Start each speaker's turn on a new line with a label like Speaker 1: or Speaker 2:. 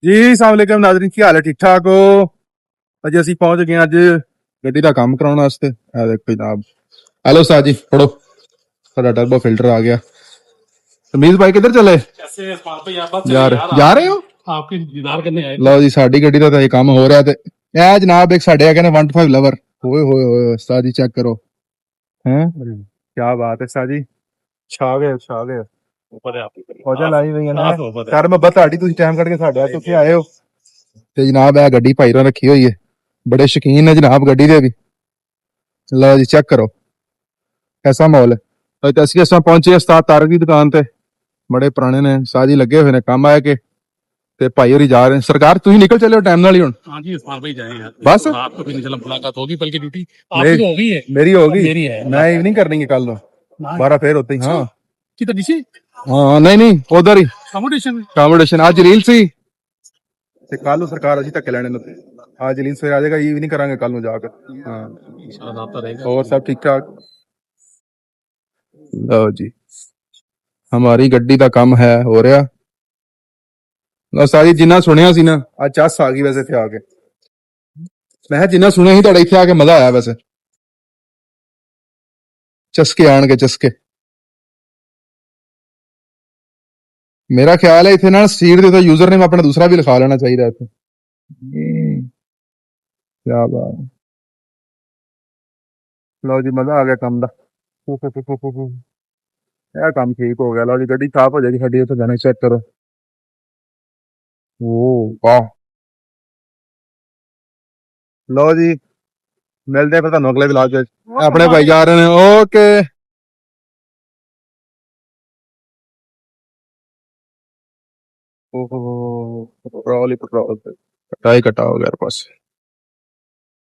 Speaker 1: ਜੀ अस्सलाम वालेकुम नाज़रीन की हाल है ठीक ठाक हो अज असी पहुंच गए अज गड्डी का काम कराने वास्ते देखो जनाब हेलो उस्ताद जी फड़ो साडा टर्बो फिल्टर आ गया तमीज भाई किधर चले
Speaker 2: ऐसे इस्माइल भाई आप बात
Speaker 1: यार
Speaker 2: चले यार
Speaker 1: जा रहे हो
Speaker 2: आपके दीदार करने आए
Speaker 1: लो
Speaker 2: थे
Speaker 1: जी साडी गड्डी ਦਾ ਤਾਂ ਇਹ ਕੰਮ ਹੋ ਰਿਹਾ ਤੇ ਇਹ ਜਨਾਬ ਇੱਕ ਸਾਡੇ ਹੈਗੇ ਨੇ 125 ਲਵਰ ਓਏ ਹੋਏ ਹੋਏ ਉਸਤਾਦ ਜੀ ਚੈੱਕ ਕਰੋ हैं क्या बात है उस्ताद जी छा गए
Speaker 2: ऊपर है आपकी
Speaker 1: ਫੌਜਾਂ ਲਾਈ ਹੋਈਆਂ ਨੇ
Speaker 2: आप ऊपर है
Speaker 1: ਕਰ ਮੈਂ ਤੁਹਾਡੀ ਤੁਸੀਂ ਟਾਈਮ ਕੱਢ ਕੇ ਸਾਡੇ ਆ ਉੱਥੇ ਆਏ ਹੋ ਤੇ ਜਨਾਬ ਇਹ ਗੱਡੀ ਭਾਈ ਰਾਂ ਰੱਖੀ ਹੋਈ ਹੈ ਬੜੇ ਸ਼ੌਕੀਨ ਨੇ ਜਨਾਬ ਗੱਡੀ ਦੇ ਵੀ ਲਓ ਜੀ ਚੈੱਕ ਕਰੋ कैसा माहौल है तो ਅਸੀਂ ਇਸ ਵਾਰ ਪਹੁੰਚੇ ਉਸਤਾਦ ਤਾਰਕ ਦੀ ਦੁਕਾਨ ਤੇ ਬੜੇ ਪੁਰਾਣੇ ਨੇ ਸਾਜੀ ਲੱਗੇ ਹੋਏ ਨੇ ਕੰਮ ਆਇਆ ਕਿ ਤੇ ਭਾਈ ਹੋਰੀ ਜਾ ਰਹੇ ਨੇ ਸਰਕਾਰ ਤੁਸੀਂ ਨਿਕਲ ਚੱਲੇ ਹੋ ਟਾਈਮ ਨਾਲ ਹੀ ਹੁਣ
Speaker 2: हाँ जी इस्माइल भाई जाए यार
Speaker 1: बस?
Speaker 2: आपको भी नहीं चला मुलाकात होगी बल्कि ड्यूटी
Speaker 1: मेरी-
Speaker 2: आपकी तो हो गई है
Speaker 1: मेरी होगी
Speaker 2: मेरी है
Speaker 1: मैं इवनिंग करनी है कल
Speaker 2: ना-
Speaker 1: 12 फेर होते ही हाँ
Speaker 2: किधर नीचे
Speaker 1: हाँ नहीं उधर ही
Speaker 2: कॉम्पिटिशन
Speaker 1: कॉम्पिटिशन आज रील सी ਤੇ ਕੱਲ ਨੂੰ ਸਰਕਾਰ ਅਸੀਂ ਧੱਕੇ ਲੈਣੇ ਨੇ ਅੱਜ ਰੀਲ ਸਵੇਰ ਆ ਜਾਏਗਾ ਇਹ ਵੀ ਨਹੀਂ ਕਰਾਂਗੇ ਕੱਲ ਨੂੰ ਜਾ ਕੇ ਹਾਂ
Speaker 2: इंशाल्लाह आता रहेगा
Speaker 1: और सब ठीक ठाक लो जी हमारी गड्डी का काम है हो रहा ਸਾਰੀ ਜਿੰਨਾ ਸੁਣਿਆ ਸੀ ਨਾ ਅੱਜ ਚੱਸ ਆ ਗਈ ਵੈਸੇ ਇੱਥੇ ਆ ਕੇ ਮੈਂ ਕਿਹਾ ਜਿੰਨਾ ਸੁਣਿਆ ਸੀ ਤੁਹਾਡਾ ਇੱਥੇ ਆ ਕੇ ਮਜ਼ਾ ਆਇਆ ਵੈਸੇ ਚਸਕੇ ਆਣਗੇ ਚਸਕੇ ਮੇਰਾ ਖਿਆਲ ਹੈ ਇੱਥੇ ਨਾਲ ਸੀਟ ਦੇ ਉੱਤੇ ਯੂਜ਼ਰ ਨੇਮ ਆਪਣਾ ਦੂਸਰਾ ਵੀ ਲਿਖਾ ਲੈਣਾ ਚਾਹੀਦਾ ਇੱਥੇ ਕੀ ਬਾਤ ਲਓ ਜੀ ਮਜ਼ਾ ਆ ਗਿਆ ਕੰਮ ਦਾ ਇਹ ਕੰਮ ਠੀਕ ਹੋ ਗਿਆ ਲਓ ਜੀ ਗੱਡੀ ਸਾਫ਼ ਹੋ ਜਾਏਗੀ ਸਾਡੀ ਉੱਥੇ ਜਾਣੇ ਚੈੱਕ ਕਰੋ ओ वाह लो जी मिलते हैं फिर ਤੁਹਾਨੂੰ ਅਗਲੇ ਵਲੌਗ ਵਿੱਚ ਆਪਣੇ ਭਾਈ ਜਾ ਰਹੇ ਨੇ ਓਕੇ ਓਹੋ ਪੈਟਰੋਲ ਹੀ ਪੈਟਰੋਲ ਕਟਾਈ ਕਟਾ ਹੋ ਗਿਆ ਪਾਸ